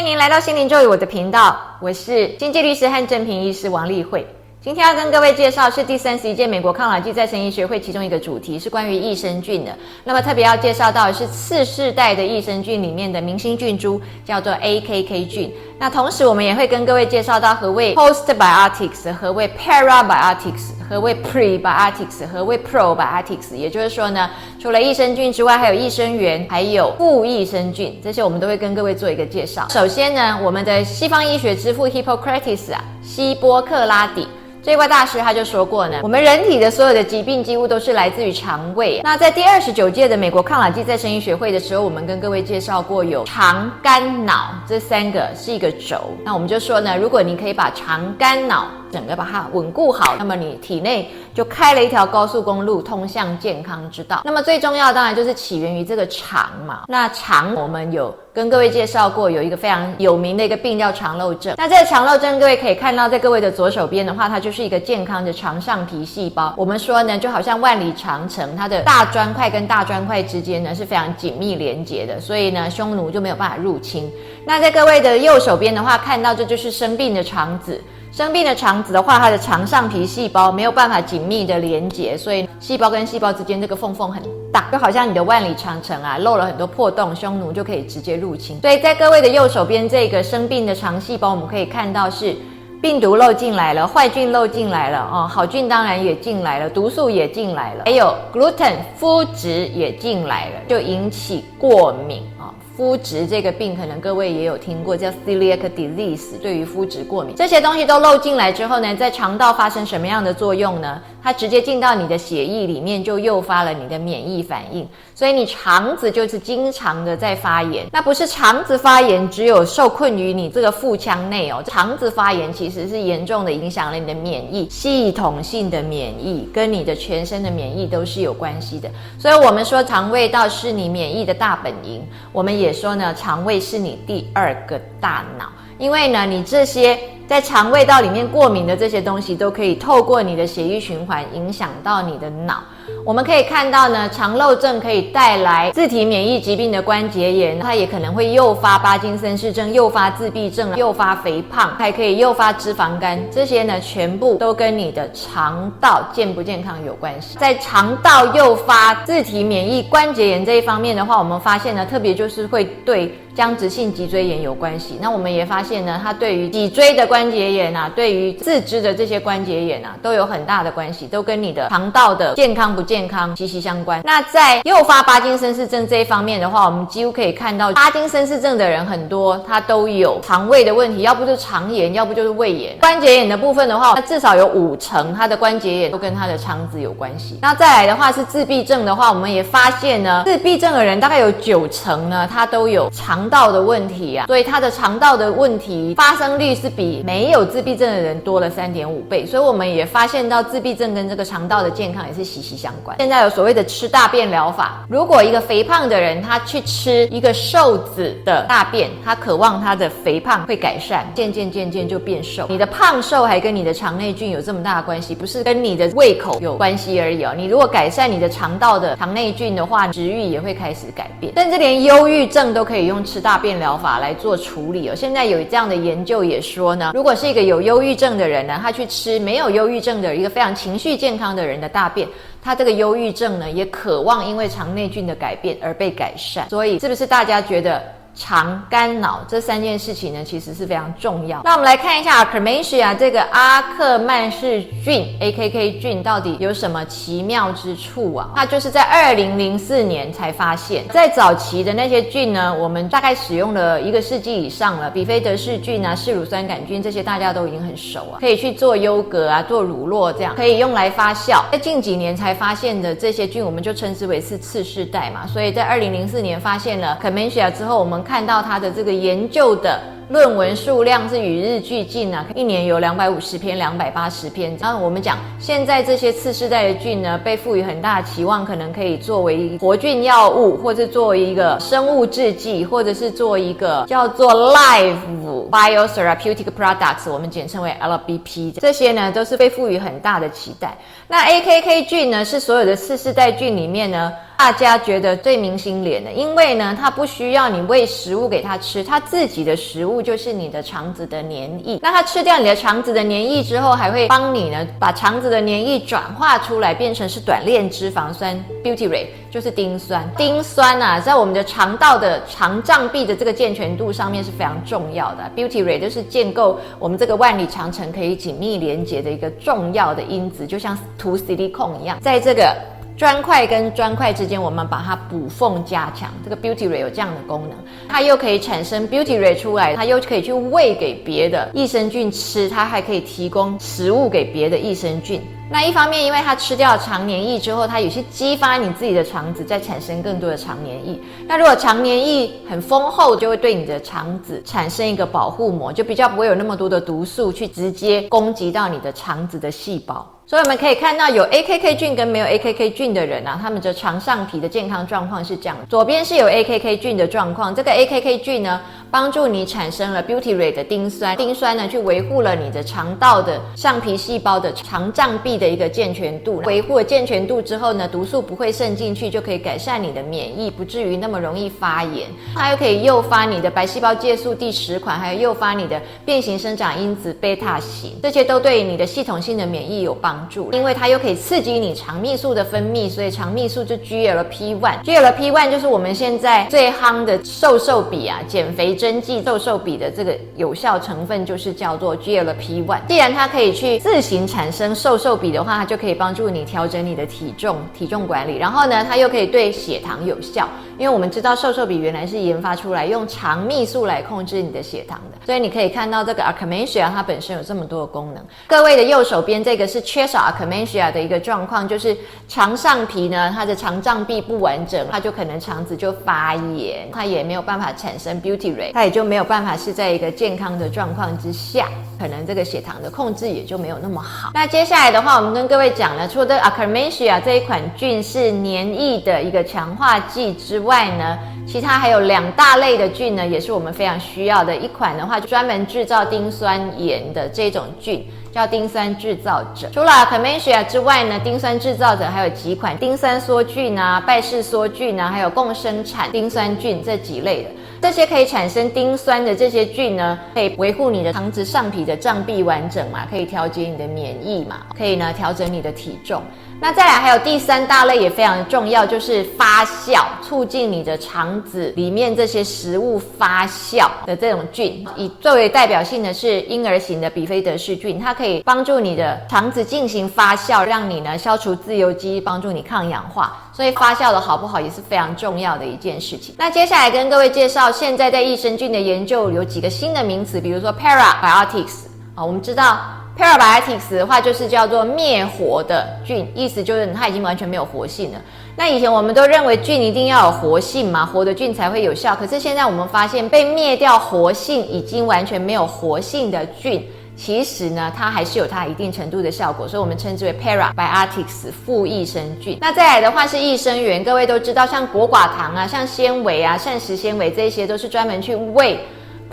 迎您来到心灵咒语我的频道，我是经济律师和正评医师王丽慧。今天要跟各位介绍是第31届美国抗老剂再生医学会其中一个主题是关于益生菌的。那么特别要介绍到的是次世代的益生菌里面的明星菌株，叫做 AKK 菌。那同时我们也会跟各位介绍到何谓 postbiotics， 何谓 parabiotics， 何谓 prebiotics， 何谓 probiotics。也就是说呢，除了益生菌之外，还有益生元，还有副益生菌，这些我们都会跟各位做一个介绍。首先呢，我们的西方医学之父 Hippocrates 希波克拉底这位大师他就说过呢，我们人体的所有的疾病几乎都是来自于肠胃。那在第29届的美国抗老剂再生医学会的时候，我们跟各位介绍过有肠、肝、脑这三个是一个轴。那我们就说呢，如果你可以把肠、肝、脑整个把它稳固好，那么你体内就开了一条高速公路通向健康之道。那么最重要的当然就是起源于这个肠嘛。那肠我们有跟各位介绍过，有一个非常有名的一个病叫肠漏症。那这个肠漏症各位可以看到在各位的左手边的话，它就是一个健康的肠上皮细胞。我们说呢，就好像万里长城，它的大砖块跟大砖块之间呢是非常紧密连结的，所以呢匈奴就没有办法入侵。那在各位的右手边的话，看到这就是生病的肠子。生病的肠子的话，它的肠上皮细胞没有办法紧密的连结，所以细胞跟细胞之间这个缝缝很大，就好像你的万里长城漏了很多破洞，匈奴就可以直接入侵。所以在各位的右手边这个生病的肠细胞，我们可以看到是病毒漏进来了，坏菌漏进来了好菌当然也进来了，毒素也进来了，还有 gluten 麸质也进来了，就引起过敏麸质这个病可能各位也有听过，叫 celiac disease， 对于麸质过敏。这些东西都漏进来之后呢，在肠道发生什么样的作用呢？它直接进到你的血液里面，就诱发了你的免疫反应，所以你肠子就是经常的在发炎。那不是肠子发炎只有受困于你这个腹腔内肠子发炎其实是严重的影响了你的免疫系统性的免疫，跟你的全身的免疫都是有关系的。所以我们说肠胃道是你免疫的大本营，我们也说呢，肠胃是你第二个大脑，因为呢，你这些在肠胃道里面过敏的这些东西，都可以透过你的血液循环影响到你的脑。我们可以看到呢，肠漏症可以带来自体免疫疾病的关节炎，它也可能会诱发帕金森氏症，诱发自闭症，诱发肥胖，还可以诱发脂肪肝，这些呢全部都跟你的肠道健不健康有关系。在肠道诱发自体免疫关节炎这一方面的话，我们发现呢，特别就是会对僵直性脊椎炎有关系。那我们也发现呢，它对于脊椎的关节炎对于四肢的这些关节炎都有很大的关系，都跟你的肠道的健康不健康息息相关。那在诱发帕金森氏症这一方面的话，我们几乎可以看到帕金森氏症的人很多，他都有肠胃的问题，要不就是肠炎，要不就是胃炎。关节炎的部分的话，至少有50%他的关节炎都跟他的肠子有关系。那再来的话是自闭症的话，我们也发现呢，自闭症的人大概有90%呢，他都有肠道的问题所以他的肠道的问题发生率是比没有自闭症的人多了3.5倍。所以我们也发现到自闭症跟这个肠道的健康也是息息相关。现在有所谓的吃大便疗法，如果一个肥胖的人他去吃一个瘦子的大便，他渴望他的肥胖会改善，渐渐就变瘦。你的胖瘦还跟你的肠内菌有这么大的关系，不是跟你的胃口有关系而已你如果改善你的肠道的肠内菌的话，食欲也会开始改变。甚至连忧郁症都可以用吃大便疗法来做处理现在有这样的研究也说呢，如果是一个有忧郁症的人呢，他去吃没有忧郁症的一个非常情绪健康的人的大便，他这个忧郁症呢也渴望因为肠内菌的改变而被改善。所以是不是大家觉得肠、肝、脑这3件事情呢其实是非常重要。那我们来看一下 Akkermansia 这个阿克曼氏菌 AKK 菌到底有什么奇妙之处它就是在2004年才发现。在早期的那些菌呢，我们大概使用了1个世纪以上了，比菲德氏菌视乳酸杆菌这些大家都已经很熟可以去做优格做乳酪，这样可以用来发酵。在近几年才发现的这些菌，我们就称之为是次世代嘛。所以在2004年发现了 Akkermansia 之后，我们看到它的这个研究的论文数量是与日俱进一年有250篇、280篇。然后我们讲，现在这些次世代的菌呢，被赋予很大的期望，可能可以作为活菌药物，或者作为一个生物制剂，或者是做一个叫做 Live Biotherapeutic Products， 我们简称为 LBP， 这些呢都是被赋予很大的期待。那 AKK 菌呢，是所有的次世代菌里面呢大家觉得最明心莲的，因为呢，它不需要你喂食物给它吃，它自己的食物就是你的肠子的粘液。那它吃掉你的肠子的粘液之后，还会帮你呢把肠子的粘液转化出来，变成是短链脂肪酸 butyrate， 就是丁酸。丁酸啊，在我们的肠道的肠障壁的这个健全度上面是非常重要的。butyrate 就是建构我们这个万里长城可以紧密连接的一个重要的因子，就像涂 silicone 一样，在这个砖块跟砖块之间，我们把它补缝加强。这个 butyrate 有这样的功能，它又可以产生 butyrate 出来，它又可以去喂给别的益生菌吃，它还可以提供食物给别的益生菌。那一方面，因为它吃掉肠粘液之后，它有些激发你自己的肠子再产生更多的肠粘液。那如果肠粘液很丰厚，就会对你的肠子产生一个保护膜，就比较不会有那么多的毒素去直接攻击到你的肠子的细胞。所以我们可以看到，有 AKK 菌跟没有 AKK 菌的人啊，他们的肠上皮的健康状况是这样的。左边是有 AKK 菌的状况，这个 AKK 菌呢，帮助你产生了 butyrate 的丁酸，丁酸呢去维护了你的肠道的上皮细胞的肠障壁的一个健全度。维护了健全度之后呢，毒素不会渗进去，就可以改善你的免疫，不至于那么容易发炎。它又可以诱发你的白细胞介素第10款，还有诱发你的变形生长因子贝塔型，这些都对你的系统性的免疫有帮助。因为它又可以刺激你肠泌素的分泌，所以肠泌素就 GLP-1 就是我们现在最夯的瘦笔啊，减肥针剂瘦笔的这个有效成分就是叫做 GLP-1。既然它可以去自行产生瘦笔的话，它就可以帮助你调整你的体重管理。然后呢，它又可以对血糖有效，因为我们知道瘦笔原来是研发出来用肠泌素来控制你的血糖的，所以你可以看到这个 Akkermansia 它本身有这么多的功能。各位的右手边这个是缺少 Akkermansia 的一个状况，就是肠上皮呢，它的肠障壁不完整，它就可能肠子就发炎，它也没有办法产生 butyrate， 它也就没有办法是在一个健康的状况之下，可能这个血糖的控制也就没有那么好。那接下来的话，我们跟各位讲了，除了 Akkermansia 这一款菌是粘液的一个强化剂之外呢，其他还有2大类的菌呢，也是我们非常需要的。一款的话，就专门制造丁酸盐的这种菌，叫丁酸制造者。除了 Akkermansia 之外呢，丁酸制造者还有几款丁酸梭菌啊、拜氏梭菌啊，还有共生产丁酸菌这几类的。这些可以产生丁酸的这些菌呢，可以维护你的肠子上皮的障壁完整嘛，可以调节你的免疫嘛，可以呢调整你的体重。那再来还有第3大类也非常重要，就是发酵，促进你的肠子里面这些食物发酵的这种菌。以最为代表性的是婴儿型的比菲德氏菌，它可以帮助你的肠子进行发酵，让你呢消除自由基，帮助你抗氧化。所以发酵的好不好也是非常重要的一件事情。那接下来跟各位介绍，现在在益生菌的研究有几个新的名词，比如说 Parabiotics 我们知道Parabiotics 的话就是叫做灭活的菌，意思就是它已经完全没有活性了。那以前我们都认为菌一定要有活性嘛，活的菌才会有效，可是现在我们发现被灭掉活性已经完全没有活性的菌，其实呢它还是有它一定程度的效果，所以我们称之为 Parabiotics 副益生菌。那再来的话是益生元，各位都知道像果寡糖啊、像纤维啊、膳食纤维这些都是专门去喂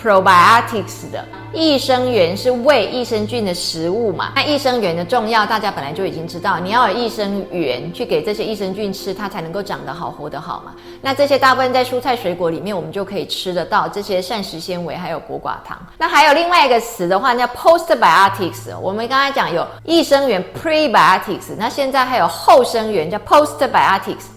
probiotics 的。益生元是喂益生菌的食物嘛，那益生元的重要大家本来就已经知道，你要有益生元去给这些益生菌吃，它才能够长得好活得好嘛。那这些大部分在蔬菜水果里面我们就可以吃得到，这些膳食纤维还有果寡糖。那还有另外一个词的话叫 postbiotics， 我们刚才讲有益生元 prebiotics， 那现在还有后生元叫 postbiotics。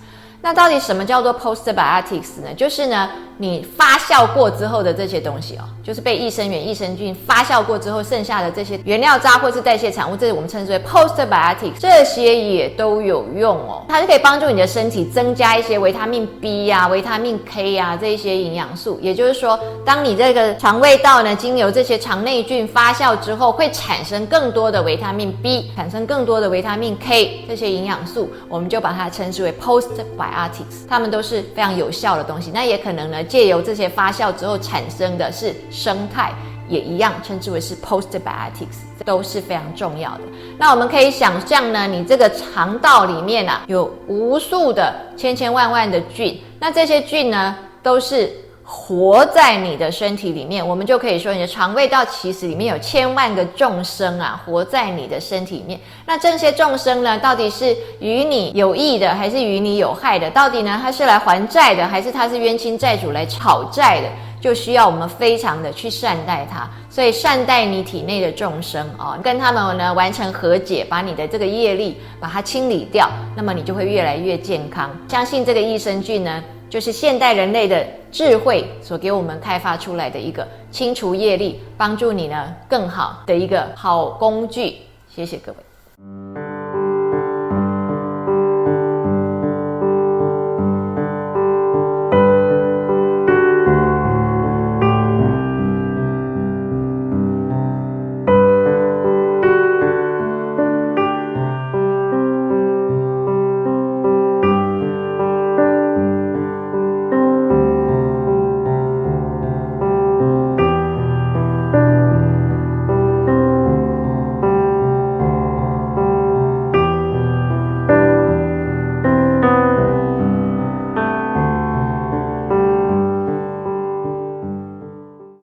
那到底什么叫做 postbiotics 呢？就是呢你发酵过之后的这些东西就是被益生元、益生菌发酵过之后剩下的这些原料渣或是代谢产物，这是我们称之为 postbiotics， 这些也都有用它就可以帮助你的身体增加一些维他命 B 啊、维他命 K 啊这一些营养素。也就是说，当你这个肠胃道呢经由这些肠内菌发酵之后，会产生更多的维他命 B， 产生更多的维他命 K 这些营养素，我们就把它称之为 postbiotics， 它们都是非常有效的东西。那也可能呢借由这些发酵之后产生的是生态，也一样称之为是 postbiotics， 都是非常重要的。那我们可以想象呢，你这个肠道里面有无数的千千万万的菌，那这些菌呢都是活在你的身体里面，我们就可以说你的肠胃道其实里面有千万个众生啊，活在你的身体里面。那这些众生呢，到底是与你有益的，还是与你有害的？到底呢，他是来还债的，还是他是冤亲债主来讨债的？就需要我们非常的去善待他。所以善待你体内的众生哦，跟他们呢完成和解，把你的这个业力把它清理掉，那么你就会越来越健康。相信这个益生菌呢，就是现代人类的智慧所给我们开发出来的一个清除业力，帮助你呢更好的一个好工具。谢谢各位。